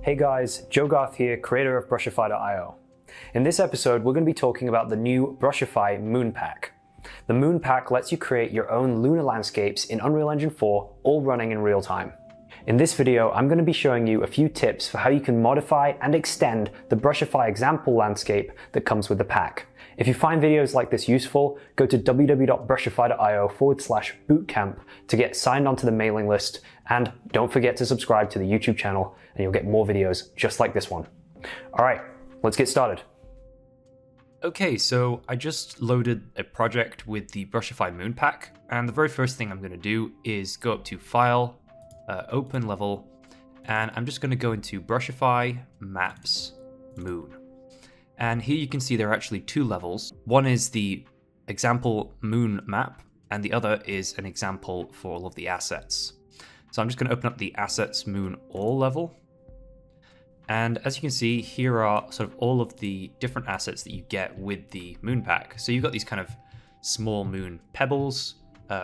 Hey guys, Joe Garth here, creator of Brushify.io. In this episode, we're going to be talking about the new Brushify Moon Pack. The Moon Pack lets you create your own lunar landscapes in Unreal Engine 4, all running in real time. In this video, I'm going to be showing you a few tips for how you can modify and extend the Brushify example landscape that comes with the pack. If you find videos like this useful, go to www.brushify.io/bootcamp to get signed onto the mailing list, and don't forget to subscribe to the YouTube channel and you'll get more videos just like this one. All right, let's get started. Okay, so I just loaded a project with the Brushify Moon Pack, and the very first thing I'm going to do is go up to File, Open Level, and I'm just going to go into Brushify, Maps, Moon. And here you can see there are actually two levels. One is the example moon map, and the other is an example for all of the assets. So I'm just going to open up the Assets Moon All level. And as you can see, here are sort of all of the different assets that you get with the moon pack. So you've got these kind of small moon pebbles,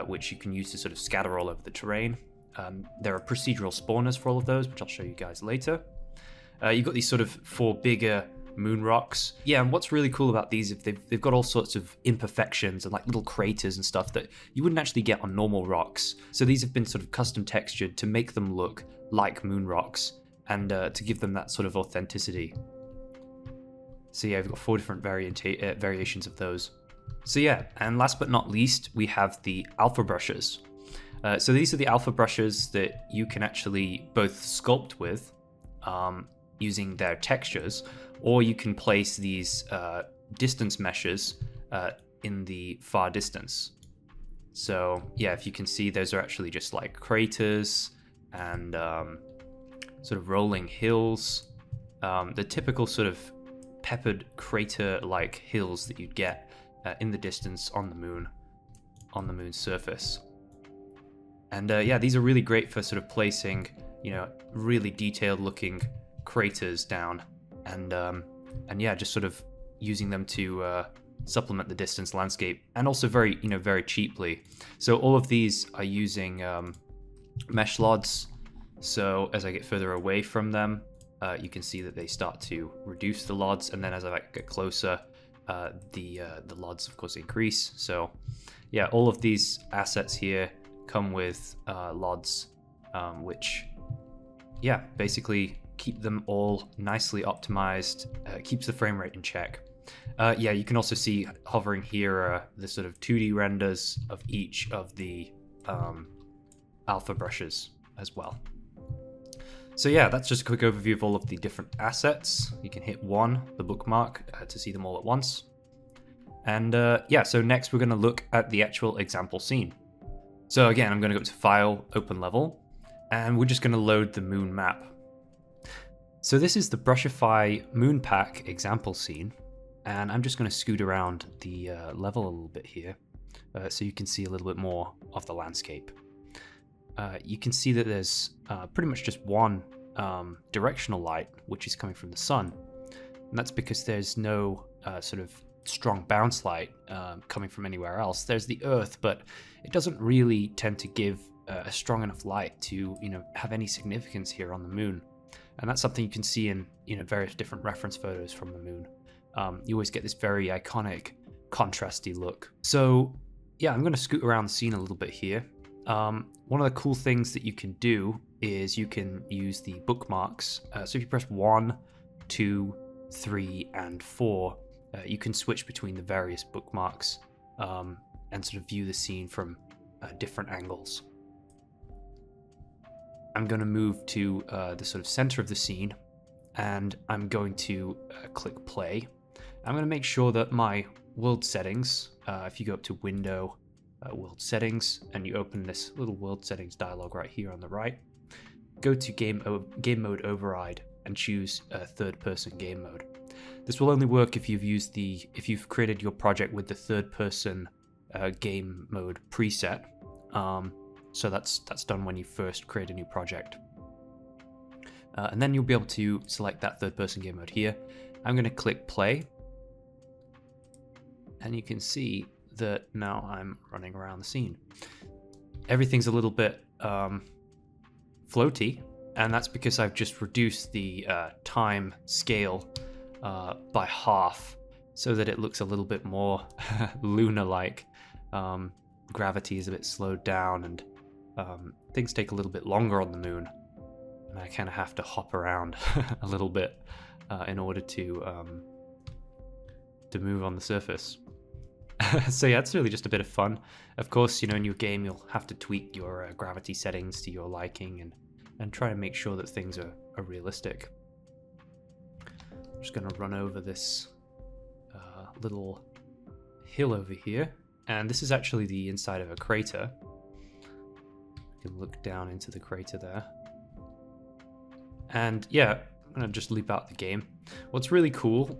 which you can use to sort of scatter all over the terrain. There are procedural spawners for all of those, which I'll show you guys later. You've got these sort of four bigger moon rocks. Yeah, and what's really cool about these, if they've got all sorts of imperfections and like little craters and stuff that you wouldn't actually get on normal rocks. So these have been sort of custom textured to make them look like moon rocks and to give them that sort of authenticity. So yeah, we've got four different variations of those. So yeah, and last but not least, we have the alpha brushes. So these are the alpha brushes that you can actually both sculpt with using their textures, or you can place these distance meshes in the far distance. So yeah, if you can see, those are actually just like craters and sort of rolling hills, the typical sort of peppered crater-like hills that you'd get in the distance on the moon's surface. And yeah, these are really great for sort of placing, really detailed-looking craters down, and yeah, just sort of using them to supplement the distance landscape, and also very cheaply. So all of these are using mesh LODs. So as I get further away from them, you can see that they start to reduce the LODs, and then as I get closer, the LODs of course increase. So yeah, all of these assets here come with LODs, which yeah, basically keep them all nicely optimized, keeps the frame rate in check. Yeah, you can also see hovering here the sort of 2D renders of each of the alpha brushes as well. So yeah, that's just a quick overview of all of the different assets. You can hit the bookmark, to see them all at once. And yeah, so next we're going to look at the actual example scene. So again, I'm going to go up to File, Open Level, and we're just going to load the moon map. So this is the Brushify Moon Pack example scene, and I'm just going to scoot around the level a little bit here, so you can see a little bit more of the landscape. You can see that there's pretty much just one directional light, which is coming from the sun, and that's because there's no sort of strong bounce light coming from anywhere else. There's the Earth, but it doesn't really tend to give a strong enough light to have any significance here on the moon. And that's something you can see in various different reference photos from the moon. You always get this very iconic, contrasty look. So yeah, I'm going to scoot around the scene a little bit here. One of the cool things that you can do is you can use the bookmarks. So if you press 1, 2, 3, and 4, you can switch between the various bookmarks and sort of view the scene from different angles. I'm going to move to the sort of center of the scene, and I'm going to click play. I'm going to make sure that my world settings, if you go up to Window, World Settings, and you open this little World Settings dialog right here on the right, go to Game Mode Override and choose Third-Person Game Mode. This will only work if you've created your project with the third-person game mode preset. So that's done when you first create a new project. And then you'll be able to select that third-person game mode here. I'm going to click play. And you can see that now I'm running around the scene. Everything's a little bit floaty, and that's because I've just reduced the time scale by half so that it looks a little bit more lunar-like. Gravity is a bit slowed down, and things take a little bit longer on the moon, and I kind of have to hop around a little bit in order to move on the surface. So yeah, it's really just a bit of fun. Of course, you know, in your game you'll have to tweak your gravity settings to your liking and try and make sure that things are realistic. I'm just going to run over this little hill over here, and this is actually the inside of a crater. You can look down into the crater there. And yeah, I'm going to just leap out the game. What's really cool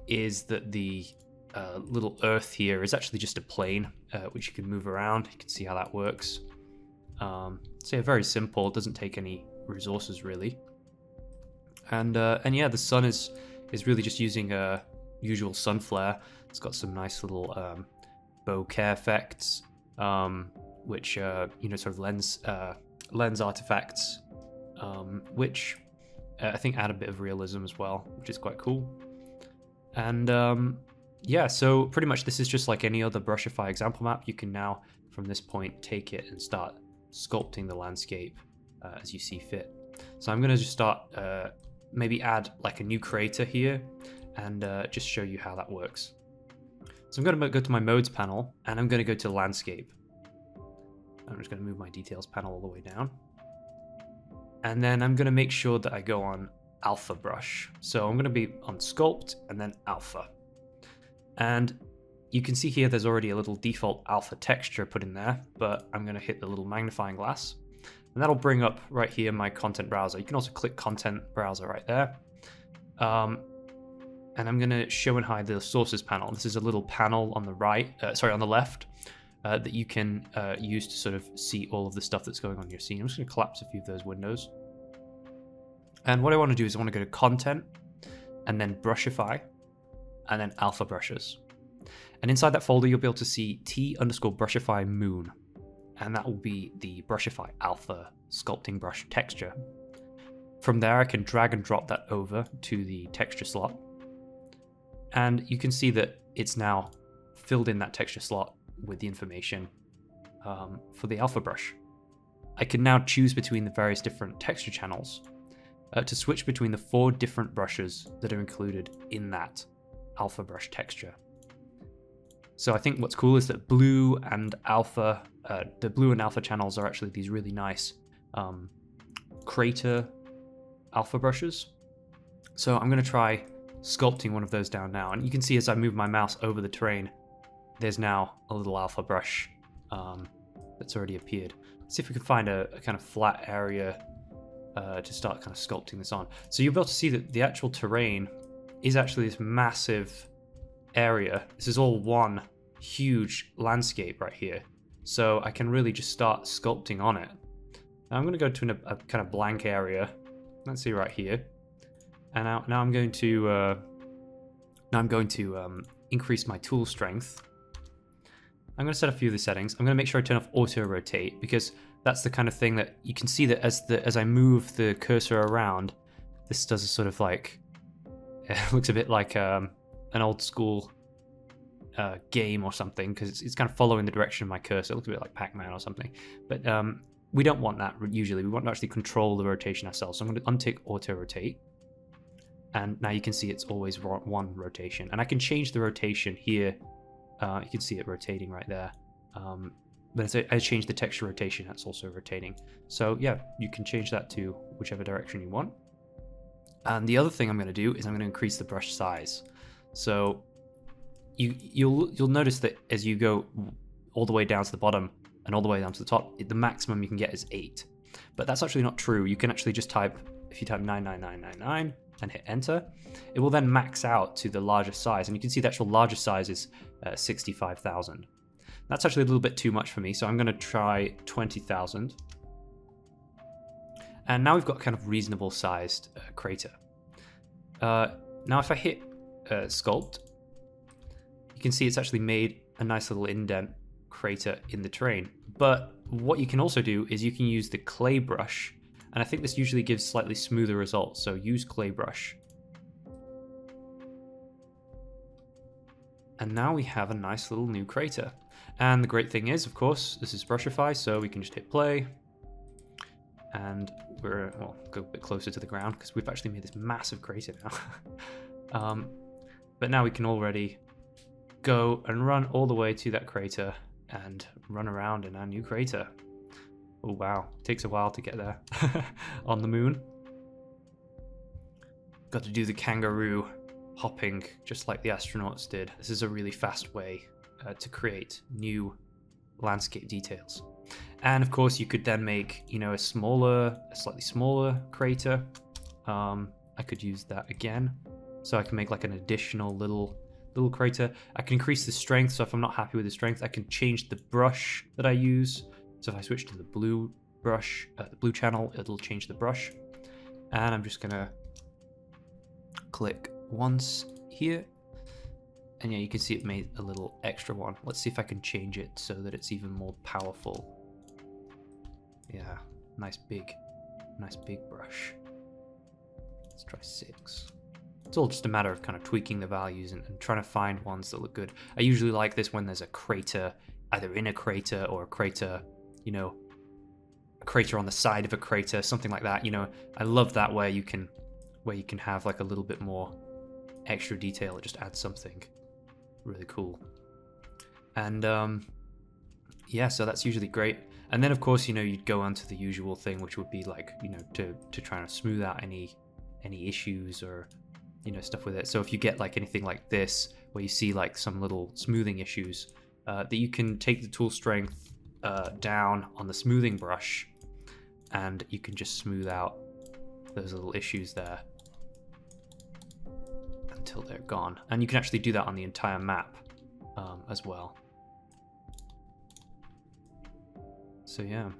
is that the little earth here is actually just a plane which you can move around. You can see how that works. So yeah, very simple. It doesn't take any resources really. And yeah, the sun is really just using a usual sun flare. It's got some nice little bokeh effects, which you know, sort of lens artifacts, which I think add a bit of realism as well, which is quite cool. And yeah, so pretty much this is just like any other Brushify example map. You can now, from this point, take it and start sculpting the landscape as you see fit. So I'm going to just start, maybe add like a new crater here, and just show you how that works. So I'm going to go to my modes panel, and I'm going to go to landscape. I'm just going to move my details panel all the way down. And then I'm going to make sure that I go on alpha brush. So I'm going to be on sculpt and then alpha. And you can see here there's already a little default alpha texture put in there, but I'm going to hit the little magnifying glass, and that'll bring up right here my content browser. You can also click content browser right there. And I'm going to show and hide the sources panel. This is a little panel on the right, on the left, that you can use to sort of see all of the stuff that's going on in your scene. I'm just going to collapse a few of those windows. And what I want to do is I want to go to content, and then Brushify, and then alpha brushes. And inside that folder, you'll be able to see T_Brushify moon. And that will be the Brushify alpha sculpting brush texture. From there, I can drag and drop that over to the texture slot. And you can see that it's now filled in that texture slot with the information for the alpha brush. I can now choose between the various different texture channels to switch between the 4 different brushes that are included in that alpha brush texture. So I think what's cool is that blue and alpha, the blue and alpha channels are actually these really nice crater alpha brushes. So I'm going to try sculpting one of those down now, and you can see as I move my mouse over the terrain, there's now a little alpha brush that's already appeared. Let's see if we can find a kind of flat area to start kind of sculpting this on. So you'll be able to see that the actual terrain is actually this massive area. This is all one huge landscape right here. So I can really just start sculpting on it. Now I'm going to go to a kind of blank area. Let's see right here. And now I'm going to increase my tool strength. I'm going to set a few of the settings. I'm going to make sure I turn off auto rotate, because that's the kind of thing that you can see that as I move the cursor around, this does a sort of like, it looks a bit like an old school game or something, because it's kind of following the direction of my cursor. It looks a bit like Pac-Man or something. But we don't want that usually. We want to actually control the rotation ourselves. So I'm going to untick auto rotate. And now you can see it's always one rotation. And I can change the rotation here. You can see it rotating right there. But as I change the texture rotation, that's also rotating. So yeah, you can change that to whichever direction you want. And the other thing I'm going to do is I'm going to increase the brush size. So you'll notice that as you go all the way down to the bottom and all the way down to the top, the maximum you can get is 8. But that's actually not true. You can actually just type, if you type 99999 and hit enter, it will then max out to the largest size. And you can see the actual largest size is 65,000. That's actually a little bit too much for me, so I'm going to try 20,000. And now we've got kind of reasonable sized crater. Now if I hit sculpt, you can see it's actually made a nice little indent crater in the terrain. But what you can also do is you can use the clay brush And I think this usually gives slightly smoother results, so use clay brush. And now we have a nice little new crater. And the great thing is, of course, this is Brushify, so we can just hit play. And well, go a bit closer to the ground because we've actually made this massive crater now. But now we can already go and run all the way to that crater and run around in our new crater. Oh wow, it takes a while to get there on the moon. Got to do the kangaroo hopping just like the astronauts did. This is a really fast way to create new landscape details. And of course you could then make, you know, a slightly smaller crater. I could use that again. So I can make like an additional little crater. I can increase the strength, so if I'm not happy with the strength, I can change the brush that I use. So if I switch to the blue brush, the blue channel, it'll change the brush. And I'm just gonna click once here. And yeah, you can see it made a little extra one. Let's see if I can change it so that it's even more powerful. Yeah, nice big brush. Let's try 6. It's all just a matter of kind of tweaking the values and trying to find ones that look good. I usually like this when there's a crater, either in a crater or a crater, you know, a crater on the side of a crater, something like that. You know, I love that where you can have like a little bit more extra detail. It just adds something really cool. And yeah, so that's usually great. And then of course, you know, you'd go on to the usual thing, which would be like, you know, to try and smooth out any issues or, you know, stuff with it. So if you get like anything like this, where you see like some little smoothing issues, that you can take the tool strength down on the smoothing brush, and you can just smooth out those little issues there until they're gone. And you can actually do that on the entire map as well. So yeah.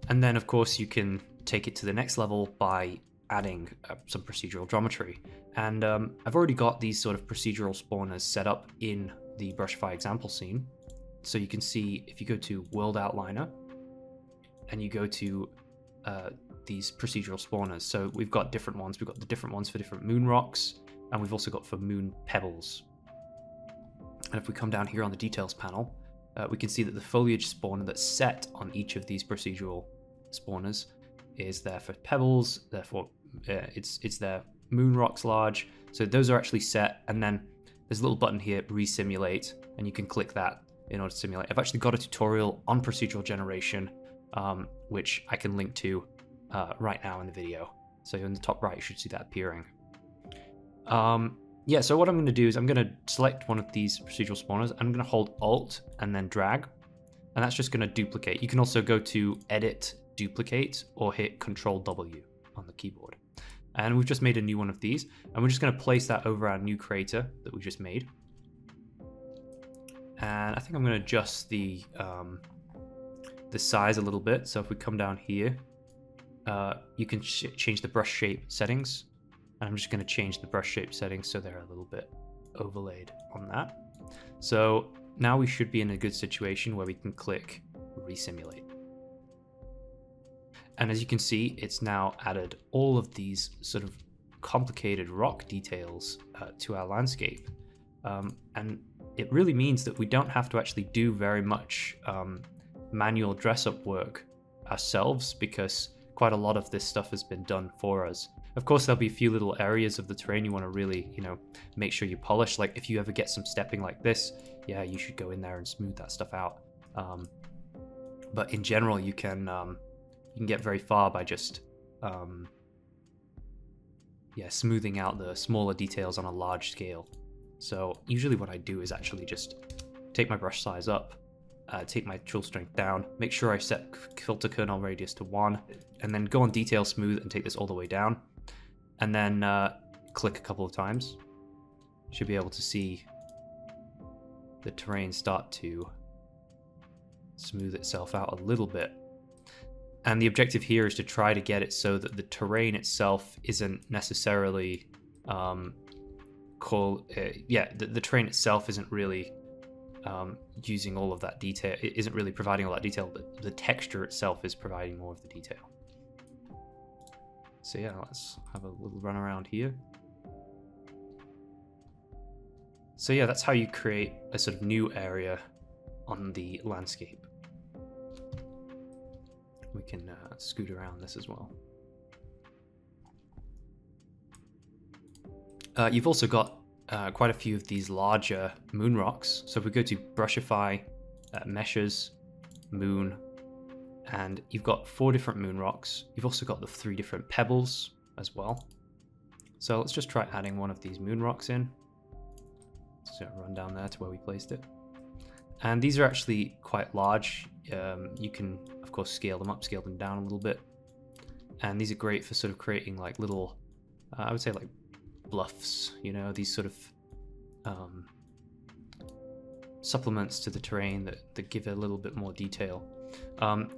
And then of course you can take it to the next level by adding some procedural geometry. And I've already got these sort of procedural spawners set up in the Brushify example scene. So you can see if you go to World Outliner and you go to these procedural spawners. So we've got different ones. We've got the different ones for different moon rocks, and we've also got for moon pebbles. And if we come down here on the details panel, we can see that the foliage spawner that's set on each of these procedural spawners is there for pebbles, therefore it's their moon rocks large. So those are actually set, and then there's a little button here, resimulate, and you can click that in order to simulate. I've actually got a tutorial on procedural generation, which I can link to right now in the video. So in the top right, you should see that appearing. Yeah, so what I'm going to do is I'm going to select one of these procedural spawners. I'm going to hold Alt and then drag, and that's just going to duplicate. You can also go to Edit, Duplicate, or hit Control W on the keyboard. And we've just made a new one of these, and we're just going to place that over our new crater that we just made. And I think I'm going to adjust the size a little bit. So if we come down here, you can change the brush shape settings. And I'm just going to change the brush shape settings so they're a little bit overlaid on that. So now we should be in a good situation where we can click Resimulate. And as you can see, it's now added all of these sort of complicated rock details to our landscape. And it really means that we don't have to actually do very much manual dress-up work ourselves, because quite a lot of this stuff has been done for us. Of course, there'll be a few little areas of the terrain you want to really, you know, make sure you polish. Like if you ever get some stepping like this, yeah, you should go in there and smooth that stuff out. But in general, you can get very far by just smoothing out the smaller details on a large scale. So usually what I do is actually just take my brush size up, take my tool strength down, make sure I set filter kernel radius to 1, and then go on detail smooth and take this all the way down, and then click a couple of times. You should be able to see the terrain start to smooth itself out a little bit. And the objective here is to try to get it so that the terrain itself isn't necessarily call it, yeah, the terrain itself isn't really using all of that detail. It isn't really providing all that detail, but the texture itself is providing more of the detail. So yeah, let's have a little run around here. So yeah, that's how you create a sort of new area on the landscape. We can scoot around this as well. You've also got quite a few of these larger moon rocks. So if we go to Brushify, Meshes, Moon, and you've got 4 different moon rocks. You've also got the 3 different pebbles as well. So let's just try adding one of these moon rocks in. So run down there to where we placed it. And these are actually quite large. You can, of course, scale them up, scale them down a little bit. And these are great for sort of creating like little, I would say like bluffs, you know, these sort of supplements to the terrain that give it a little bit more detail.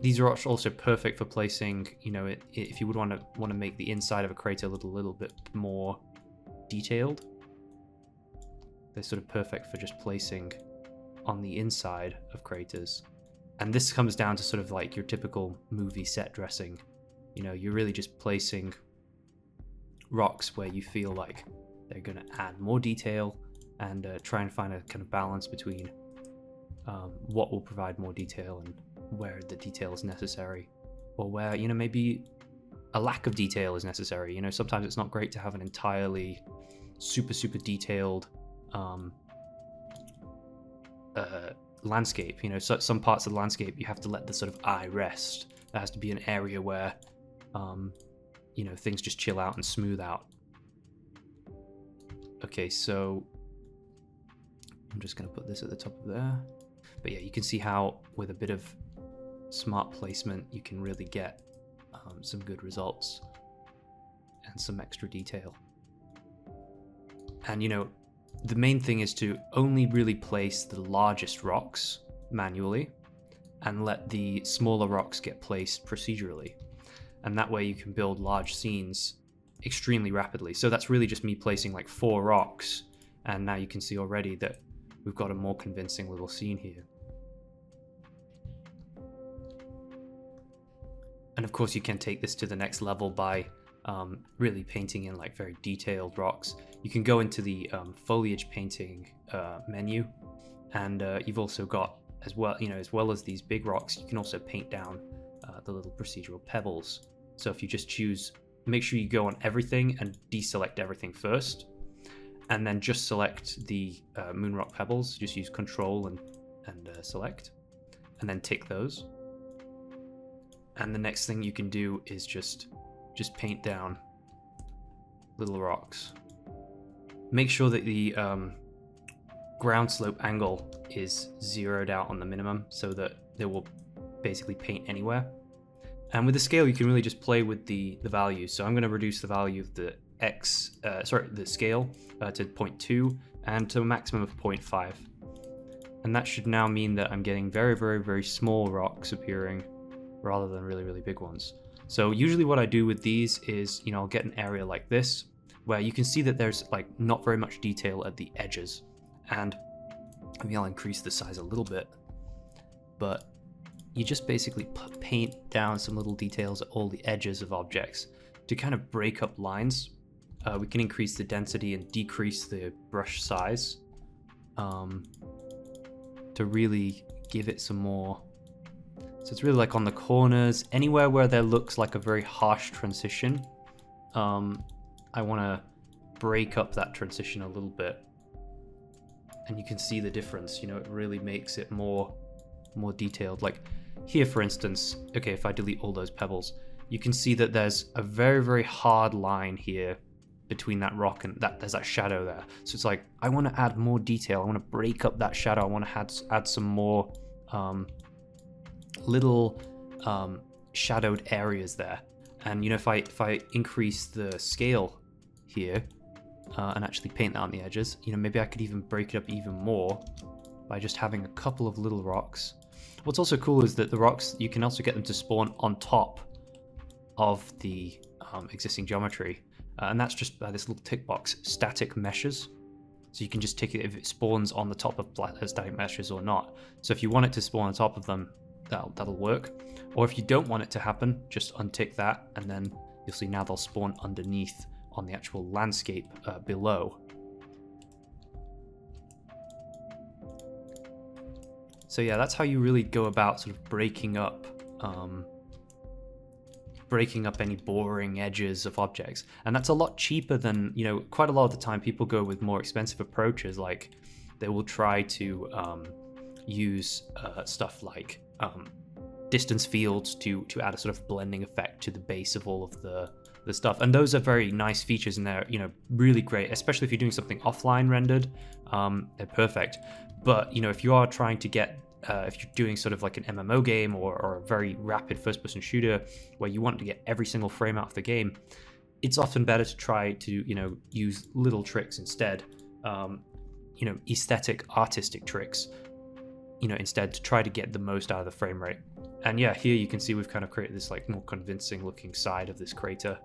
These are also perfect for placing, you know, if you would want to make the inside of a crater a little bit more detailed. They're sort of perfect for just placing on the inside of craters. And this comes down to sort of like your typical movie set dressing. You know, you're really just placing rocks where you feel like they're going to add more detail and try and find a kind of balance between what will provide more detail and where the detail is necessary, or where, you know, maybe a lack of detail is necessary. You know, sometimes it's not great to have an entirely super detailed landscape. You know, so some parts of the landscape you have to let the sort of eye rest. There has to be an area where you know, things just chill out and smooth out. Okay, so I'm just going to put this at the top of there. But yeah, you can see how with a bit of smart placement you can really get some good results and some extra detail. And you know, the main thing is to only really place the largest rocks manually and let the smaller rocks get placed procedurally. And that way you can build large scenes extremely rapidly. So that's really just me placing like 4 rocks, and now you can see already that we've got a more convincing little scene here. And of course you can take this to the next level by really painting in like very detailed rocks. You can go into the foliage painting menu, and you've also got, as well, you know, as well as these big rocks, you can also paint down the little procedural pebbles. So if you just choose, make sure you go on everything and deselect everything first, and then just select the moonrock pebbles. Just use Control and select, and then tick those. And the next thing you can do is just paint down little rocks. Make sure that the ground slope angle is zeroed out on the minimum so that they will basically paint anywhere. And with the scale, you can really just play with the values. So I'm going to reduce the value of the the scale to 0.2 and to a maximum of 0.5. And that should now mean that I'm getting very small rocks appearing rather than really big ones. So usually what I do with these is, you know, I'll get an area like this where you can see that there's like not very much detail at the edges. And maybe I'll increase the size a little bit, but you just basically paint down some little details at all the edges of objects to kind of break up lines. We can increase the density and decrease the brush size to really give it some more. So it's really like on the corners, anywhere where there looks like a very harsh transition. I want to break up that transition a little bit, and you can see the difference. You know, it really makes it more detailed. Like here, for instance, okay, if I delete all those pebbles, you can see that there's a very hard line here between that rock and there's that shadow there. So it's like, I want to add more detail. I want to break up that shadow. I want to add some more little shadowed areas there. And you know, if I increase the scale here and actually paint that on the edges, you know, maybe I could even break it up even more by just having a couple of little rocks. What's also cool is that the rocks, you can also get them to spawn on top of the existing geometry, and that's just by this little tick box, static meshes. So you can just tick it if it spawns on the top of static meshes or not. So if you want it to spawn on top of them, that'll work. Or if you don't want it to happen, just untick that, and then you'll see now they'll spawn underneath on the actual landscape below. So yeah, that's how you really go about sort of breaking up any boring edges of objects. And that's a lot cheaper than, you know, quite a lot of the time people go with more expensive approaches, like they will try to use stuff like distance fields to add a sort of blending effect to the base of all of the stuff. And those are very nice features, and they're, you know, really great, especially if you're doing something offline rendered. They're perfect. But, you know, if you are trying to get if you're doing sort of like an MMO game or a very rapid first-person shooter where you want to get every single frame out of the game, it's often better to try to, you know, use little tricks instead, you know, aesthetic, artistic tricks, you know, instead, to try to get the most out of the frame rate. And yeah, here you can see we've kind of created this like more convincing looking side of this crater.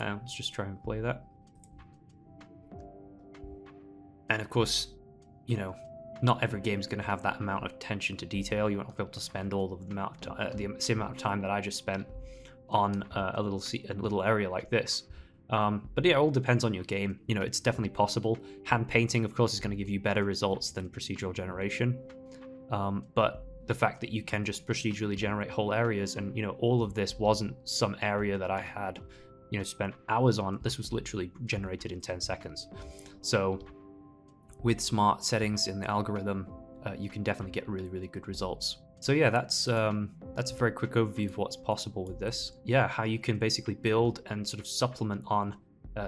Let's just try and play that. And of course, you know, not every game is going to have that amount of attention to detail. You won't be able to spend all of the same amount of time that I just spent on a little area like this. But yeah, it all depends on your game. You know, it's definitely possible. Hand painting, of course, is going to give you better results than procedural generation. But the fact that you can just procedurally generate whole areas, and, you know, all of this wasn't some area that I had, you know, spent hours on. This was literally generated in 10 seconds. So with smart settings in the algorithm, you can definitely get really, really good results. So yeah, that's a very quick overview of what's possible with this. Yeah, how you can basically build and sort of supplement on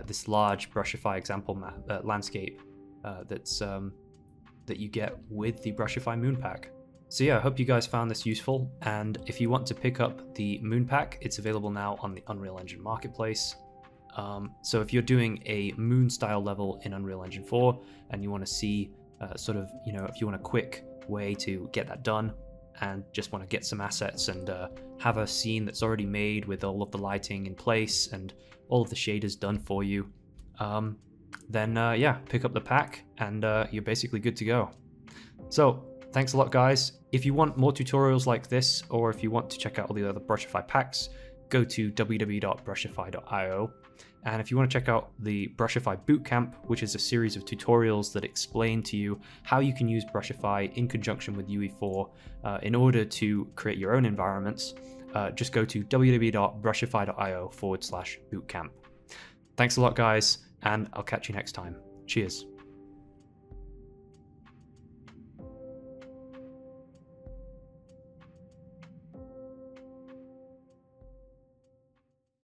this large Brushify example map landscape that you get with the Brushify Moon Pack. So yeah, I hope you guys found this useful. And if you want to pick up the Moon Pack, it's available now on the Unreal Engine Marketplace. So if you're doing a moon style level in Unreal Engine 4 and you want to see sort of, you know, if you want a quick way to get that done and just want to get some assets and have a scene that's already made with all of the lighting in place and all of the shaders done for you, then yeah, pick up the pack and you're basically good to go. So thanks a lot, guys. If you want more tutorials like this, or if you want to check out all the other Brushify packs, go to www.brushify.io. And if you want to check out the Brushify Bootcamp, which is a series of tutorials that explain to you how you can use Brushify in conjunction with UE4 in order to create your own environments, just go to www.brushify.io/bootcamp. Thanks a lot, guys, and I'll catch you next time. Cheers.